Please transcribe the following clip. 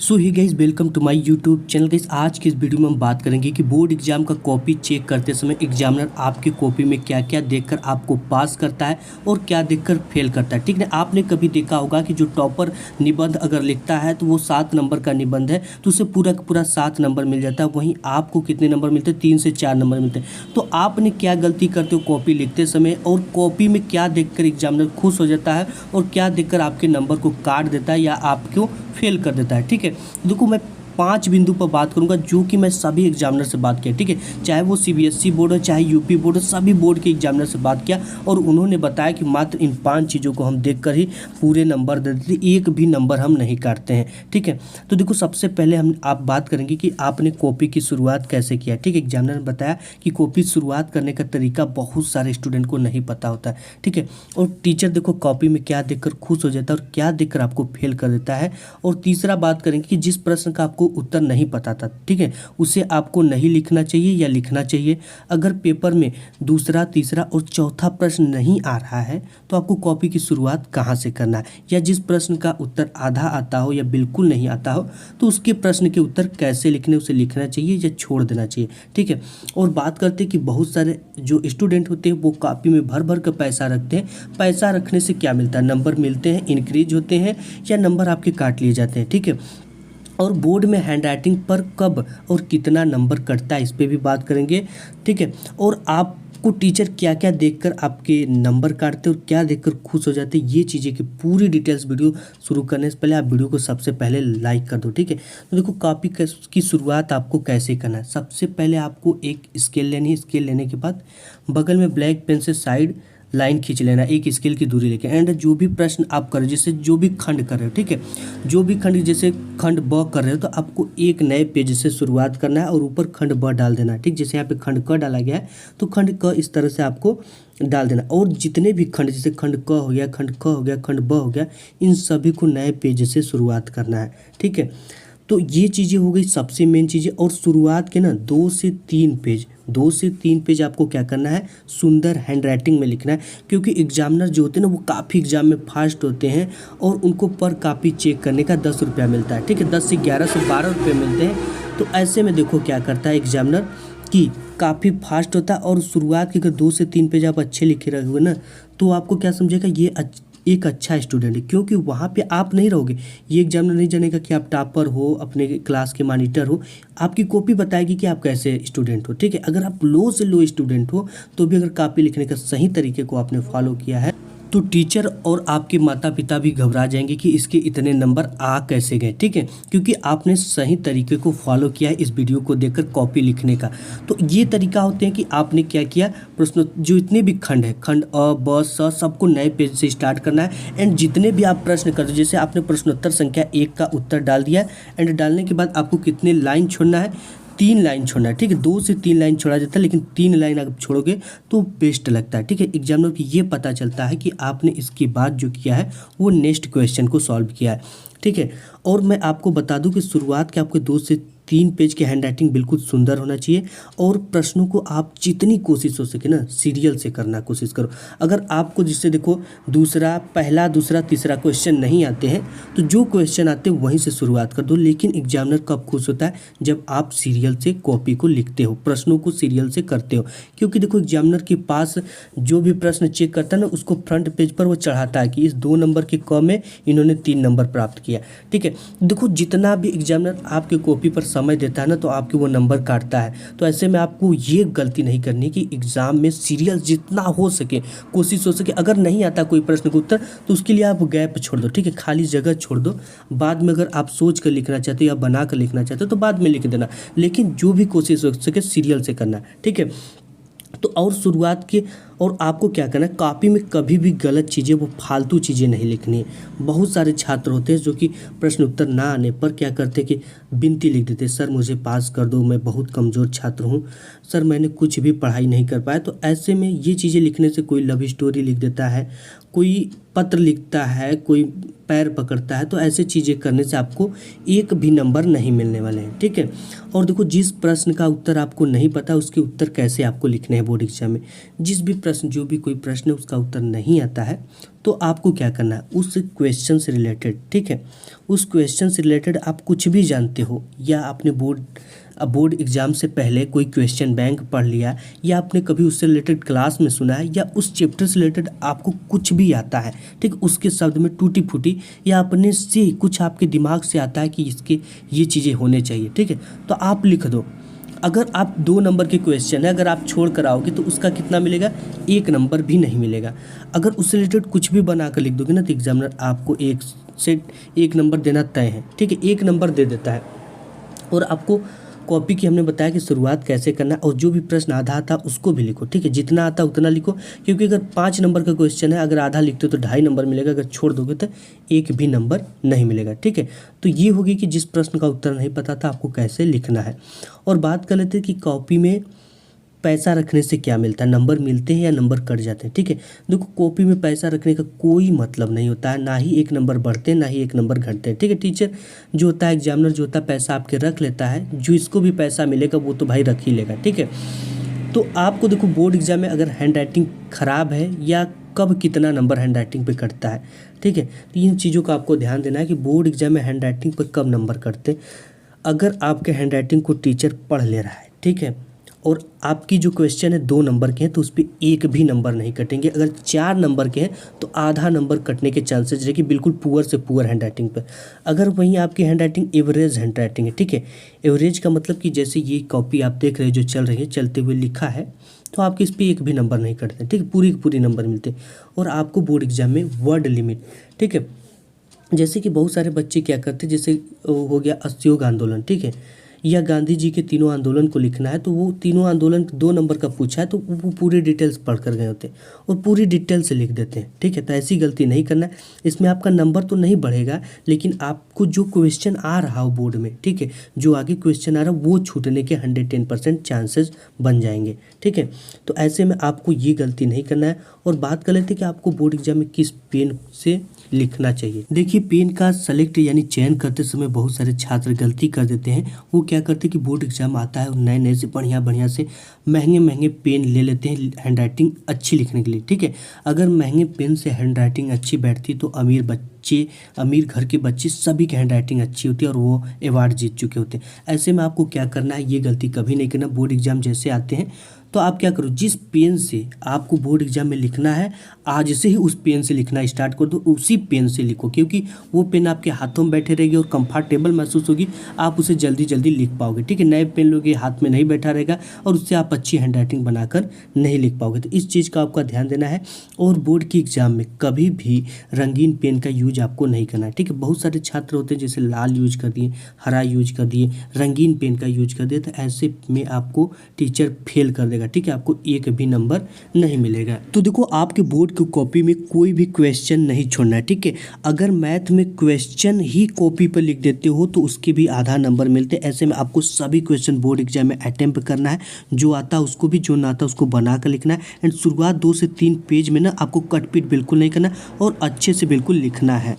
So hi guys, welcome to my YouTube channel. Guys, आज की इस वीडियो में हम बात करेंगे कि बोर्ड एग्जाम का कॉपी चेक करते समय एग्जामिनर आपकी कॉपी में क्या क्या देखकर आपको पास करता है और क्या देखकर फेल करता है। ठीक है, आपने कभी देखा होगा कि जो टॉपर निबंध अगर लिखता है तो वो 7 नंबर का निबंध है तो उसे पूरा का पूरा 7 नंबर मिल जाता है। वहीं आपको कितने नंबर मिलते हैं? 3 से 4 नंबर मिलते हैं। तो आपने क्या गलती करते हो कॉपी लिखते समय, और कॉपी में क्या देखकर एग्जामिनर खुश हो जाता है और क्या देखकर आपके नंबर को काट देता है या आपको फेल कर देता है। ठीक है, देखो मैं 5 बिंदु पर बात करूंगा जो कि मैं सभी एग्जामिनर से बात किया। ठीक है, चाहे वो सीबीएसई बोर्ड हो चाहे यूपी बोर्ड हो, सभी बोर्ड के एग्जामिनर से बात किया और उन्होंने बताया कि मात्र इन 5 चीज़ों को हम देखकर ही पूरे नंबर दे देते, एक भी नंबर हम नहीं काटते हैं। ठीक है, तो देखो सबसे पहले आप बात करेंगे कि आपने कॉपी की शुरुआत कैसे किया। ठीक है, एग्जामिनर ने बताया कि कॉपी शुरुआत करने का तरीका बहुत सारे स्टूडेंट को नहीं पता होता है। ठीक है, और टीचर देखो कॉपी में क्या देखकर खुश हो जाता है और क्या देखकर आपको फेल कर देता है। और तीसरा बात करेंगे कि जिस प्रश्न का आपको उत्तर नहीं पता था, ठीक है, उसे आपको नहीं लिखना चाहिए या लिखना चाहिए। अगर पेपर में दूसरा, तीसरा और चौथा प्रश्न नहीं आ रहा है तो आपको कॉपी की शुरुआत कहाँ से करना है, या जिस प्रश्न का उत्तर आधा आता हो या बिल्कुल नहीं आता हो तो उसके प्रश्न के उत्तर कैसे लिखने, उसे लिखना चाहिए या छोड़ देना चाहिए। ठीक है, और बात करते हैं कि बहुत सारे जो स्टूडेंट होते हैं वो कॉपी में भर भर कर पैसा रखते हैं। पैसा रखने से क्या मिलता है? नंबर मिलते हैं, इंक्रीज होते हैं या नंबर आपके काट लिए जाते हैं। ठीक है, और बोर्ड में हैंडराइटिंग पर कब और कितना नंबर कटता है इस पे भी बात करेंगे। ठीक है, और आपको टीचर क्या क्या देखकर आपके नंबर काटते और क्या देखकर खुश हो जाते हैं, ये चीज़ें की पूरी डिटेल्स वीडियो शुरू करने से पहले आप वीडियो को सबसे पहले लाइक कर दो। ठीक है, तो देखो कॉपी की शुरुआत आपको कैसे करना है। सबसे पहले आपको एक स्केल लेनी है। स्केल लेने के बाद बगल में ब्लैक पेन से साइड लाइन खींच लेना, एक स्केल की दूरी लेके। एंड जो भी प्रश्न आप कर रहे हो, जैसे जो भी खंड कर रहे हो, ठीक है, जो भी खंड, जैसे खंड ब कर रहे हो तो आपको एक नए पेज से शुरुआत करना है और ऊपर खंड ब डाल देना है। ठीक, जैसे यहाँ पे खंड क डाला गया है तो खंड क इस तरह से आपको डाल देना। और जितने भी खंड, जैसे खंड क हो गया, खंड ख हो गया, खंड ब हो गया, इन सभी को नए पेज से शुरुआत करना है। ठीक है, तो ये चीज़ें हो गई सबसे मेन चीज़ें। और शुरुआत के ना 2 से 3 पेज आपको क्या करना है? सुंदर हैंडराइटिंग में लिखना है, क्योंकि एग्जामिनर जो होते हैं ना वो काफ़ी एग्जाम में फास्ट होते हैं और उनको पर कॉपी चेक करने का 10 रुपया मिलता है। ठीक है, 10 से 11 से 12 रुपये मिलते हैं। तो ऐसे में देखो क्या करता है एग्जामिनर कि काफ़ी फास्ट होता है। और शुरुआत के अगर 2 से 3 पेज आप अच्छे लिखे रहोगे ना तो आपको क्या समझेगा, ये एक अच्छा स्टूडेंट है, क्योंकि वहाँ पे आप नहीं रहोगे। ये एग्जामिनर नहीं जानेगा कि आप टॉपर हो, अपने क्लास के मॉनिटर हो। आपकी कॉपी बताएगी कि आप कैसे स्टूडेंट हो। ठीक है, अगर आप लो से लो स्टूडेंट हो तो भी अगर कॉपी लिखने का सही तरीके को आपने फॉलो किया है तो टीचर और आपके माता पिता भी घबरा जाएंगे कि इसके इतने नंबर आ कैसे गए। ठीक है, क्योंकि आपने सही तरीके को फॉलो किया है इस वीडियो को देखकर कॉपी लिखने का। तो ये तरीका होते हैं कि आपने क्या किया, प्रश्न जो इतने भी खंड है, खंड अ ब स, सबको नए पेज से स्टार्ट करना है। एंड जितने भी आप प्रश्न करते हो, जैसे आपने प्रश्नोत्तर संख्या 1 का उत्तर डाल दिया एंड डालने के बाद आपको कितने लाइन छोड़ना है? 3 लाइन छोड़ना है। ठीक है, 2 से 3 लाइन छोड़ा जाता है, लेकिन 3 लाइन अगर छोड़ोगे तो बेस्ट लगता है। ठीक है, एग्जामिनर को ये पता चलता है कि आपने इसके बाद जो किया है वो नेक्स्ट क्वेश्चन को सॉल्व किया है। ठीक है, और मैं आपको बता दूं कि शुरुआत के आपके 2 से 3 पेज की हैंडराइटिंग बिल्कुल सुंदर होना चाहिए। और प्रश्नों को आप जितनी कोशिश हो सके ना सीरियल से करना कोशिश करो। अगर आपको जिससे देखो पहला दूसरा तीसरा क्वेश्चन नहीं आते हैं तो जो क्वेश्चन आते हैं वहीं से शुरुआत कर दो। लेकिन एग्जामिनर कब खुश होता है? जब आप सीरियल से कॉपी को लिखते हो, प्रश्नों को सीरियल से करते हो। क्योंकि देखो एग्जामिनर के पास जो भी प्रश्न चेक करता है ना उसको फ्रंट पेज पर वो चढ़ाता है कि इस 2 नंबर के क में इन्होंने 3 नंबर प्राप्त किया। ठीक है, देखो जितना भी एग्जामिनर आपके कॉपी पर समय देता है ना तो आपके वो नंबर काटता है। तो ऐसे में आपको ये गलती नहीं करनी कि एग्जाम में सीरियल जितना हो सके कोशिश हो सके। अगर नहीं आता कोई प्रश्न का उत्तर तो उसके लिए आप गैप छोड़ दो। ठीक है, खाली जगह छोड़ दो। बाद में अगर आप सोच कर लिखना चाहते हो या बना कर लिखना चाहते हो तो बाद में लिख देना, लेकिन जो भी कोशिश हो सके सीरियल से करना। ठीक है, तो और शुरुआत के और आपको क्या करना है, कॉपी में कभी भी गलत चीज़ें, वो फालतू चीज़ें नहीं लिखनी है। बहुत सारे छात्र होते हैं जो कि प्रश्न उत्तर ना आने पर क्या करते हैं कि विनती लिख देते हैं, सर मुझे पास कर दो, मैं बहुत कमज़ोर छात्र हूँ, सर मैंने कुछ भी पढ़ाई नहीं कर पाया। तो ऐसे में ये चीज़ें लिखने से कोई लव स्टोरी लिख देता है, कोई पत्र लिखता है, कोई पैर पकड़ता है। तो ऐसे चीज़ें करने से आपको एक भी नंबर नहीं मिलने वाले हैं। ठीक है, और देखो जिस प्रश्न का उत्तर आपको नहीं पता उसके उत्तर कैसे आपको लिखने हैं बोर्ड एग्जाम में। जिस भी प्रश्न प्रश्न जो भी कोई प्रश्न है उसका उत्तर नहीं आता है तो आपको क्या करना है, उस क्वेश्चन से रिलेटेड, ठीक है, उस क्वेश्चन से रिलेटेड आप कुछ भी जानते हो या आपने बोर्ड एग्ज़ाम से पहले कोई क्वेश्चन बैंक पढ़ लिया या आपने कभी उससे रिलेटेड क्लास में सुना है या उस चैप्टर से रिलेटेड आपको कुछ भी आता है, ठीक, उसके शब्द में टूटी फूटी या अपने से कुछ आपके दिमाग से आता है कि इसके ये चीज़ें होने चाहिए, ठीक है, तो आप लिख दो। अगर आप 2 नंबर के क्वेश्चन है अगर आप छोड़ कर आओगे तो उसका कितना मिलेगा, 1 नंबर भी नहीं मिलेगा। अगर उससे रिलेटेड कुछ भी बना कर लिख दोगे ना तो एग्जामिनर आपको 1 नंबर देना तय है, ठीक है, 1 नंबर दे देता है। और आपको कॉपी की हमने बताया कि शुरुआत कैसे करना है और जो भी प्रश्न आधा आता उसको भी लिखो, ठीक है, जितना आता उतना लिखो, क्योंकि अगर 5 नंबर का क्वेश्चन है अगर आधा लिखते हो तो 2.5 नंबर मिलेगा, अगर छोड़ दोगे तो 1 भी नंबर नहीं मिलेगा, ठीक है। तो ये होगी कि जिस प्रश्न का उत्तर नहीं पता था आपको कैसे लिखना है। और बात कर लेते हैं कि कॉपी में पैसा रखने से क्या मिलता है, नंबर मिलते हैं या नंबर कट जाते हैं, ठीक है। देखो कॉपी में पैसा रखने का कोई मतलब नहीं होता है, ना ही 1 नंबर बढ़ते हैं ना ही 1 नंबर घटते हैं, ठीक है। टीचर जो होता है, एग्जामिनर जो होता है, पैसा आपके रख लेता है, जो इसको भी पैसा मिलेगा वो तो भाई रख ही लेगा, ठीक है। तो आपको देखो बोर्ड एग्जाम में अगर हैंड राइटिंग ख़राब है या कब कितना नंबर हैंड राइटिंग पे कटता है, ठीक है, तो इन चीज़ों का आपको ध्यान देना है कि बोर्ड एग्जाम में हैंड राइटिंग पर कब नंबर कटते। अगर आपके हैंड राइटिंग को टीचर पढ़ ले रहा है, ठीक है, और आपकी जो क्वेश्चन है 2 नंबर के हैं तो उस पर 1 भी नंबर नहीं कटेंगे। अगर 4 नंबर के हैं तो आधा नंबर कटने के चांसेस है कि बिल्कुल पुअर से पुअर हैंड राइटिंग पर। अगर वहीं आपकी hand writing average hand writing है, ठीक है, एवरेज का मतलब कि जैसे ये कॉपी आप देख रहे हैं जो चल रही है, चलते हुए लिखा है, तो आपके इस पर 1 भी नंबर नहीं कटते, ठीक है, पूरी की पूरी नंबर मिलते। और आपको बोर्ड एग्जाम में वर्ड लिमिट, ठीक है, जैसे कि बहुत सारे बच्चे क्या करते हैं, जैसे हो गया असहयोग आंदोलन, ठीक है, या गांधी जी के तीनों आंदोलन को लिखना है तो वो तीनों आंदोलन 2 नंबर का पूछा है तो वो पूरी डिटेल्स पढ़ कर गए होते हैं और पूरी डिटेल से लिख देते हैं, ठीक है। तो ऐसी गलती नहीं करना है। इसमें आपका नंबर तो नहीं बढ़ेगा लेकिन आपको जो क्वेश्चन आ रहा हो बोर्ड में, ठीक है, जो आगे क्वेश्चन आ रहा है वो छूटने के 110% चांसेस बन जाएंगे, ठीक है। तो ऐसे में आपको ये गलती नहीं करना है। और बात कर लेते हैं कि आपको बोर्ड एग्जाम में किस पेन से लिखना चाहिए। देखिए पेन का सेलेक्ट यानी चयन करते समय बहुत सारे छात्र गलती कर देते हैं। वो क्या करते हैं कि बोर्ड एग्जाम आता है और नए नए से बढ़िया से महंगे पेन ले लेते हैं हैंड राइटिंग अच्छी लिखने के लिए, ठीक है। अगर महंगे पेन से हैंड राइटिंग अच्छी बैठती तो अमीर घर के बच्चे सभी की हैंड राइटिंग अच्छी होती है और वो अवार्ड जीत चुके होते हैं। ऐसे में आपको क्या करना है, ये गलती कभी नहीं करना। बोर्ड एग्जाम जैसे आते हैं तो आप क्या करो, जिस पेन से आपको बोर्ड एग्जाम में लिखना है आज से ही उस पेन से लिखना स्टार्ट कर दो, उसी पेन से लिखो, क्योंकि वो पेन आपके हाथों में बैठे रहेगी और कंफर्टेबल महसूस होगी, आप उसे जल्दी लिख पाओगे, ठीक है। नए पेन लोगे हाथ में नहीं बैठा रहेगा और उससे आप अच्छी हैंड राइटिंग बनाकर नहीं लिख पाओगे। तो इस चीज़ का आपका ध्यान देना है। और बोर्ड की एग्जाम में कभी भी रंगीन पेन का यूज आपको नहीं करना है, ठीक है। बहुत सारे छात्र होते हैं जैसे लाल यूज कर दिए, हरा यूज कर दिए, रंगीन पेन का यूज कर दिए, तो ऐसे में आपको टीचर फेल कर देगा, ठीक है, आपको 1 भी नंबर नहीं मिलेगा। तो देखो आपके बोर्ड की कॉपी में कोई भी क्वेश्चन नहीं छोड़ना है, ठीक है। अगर मैथ में क्वेश्चन ही कॉपी पर लिख देते हो तो उसके भी आधा नंबर मिलते हैं। ऐसे में आपको सभी क्वेश्चन बोर्ड एग्जाम में अटेम्प्ट करना है, जो आता है उसको भी, जो ना आता उसको बना कर लिखना है। एंड शुरुआत 2 से 3 पेज में ना आपको कटपीट बिल्कुल नहीं करना और अच्छे से बिल्कुल लिखना है।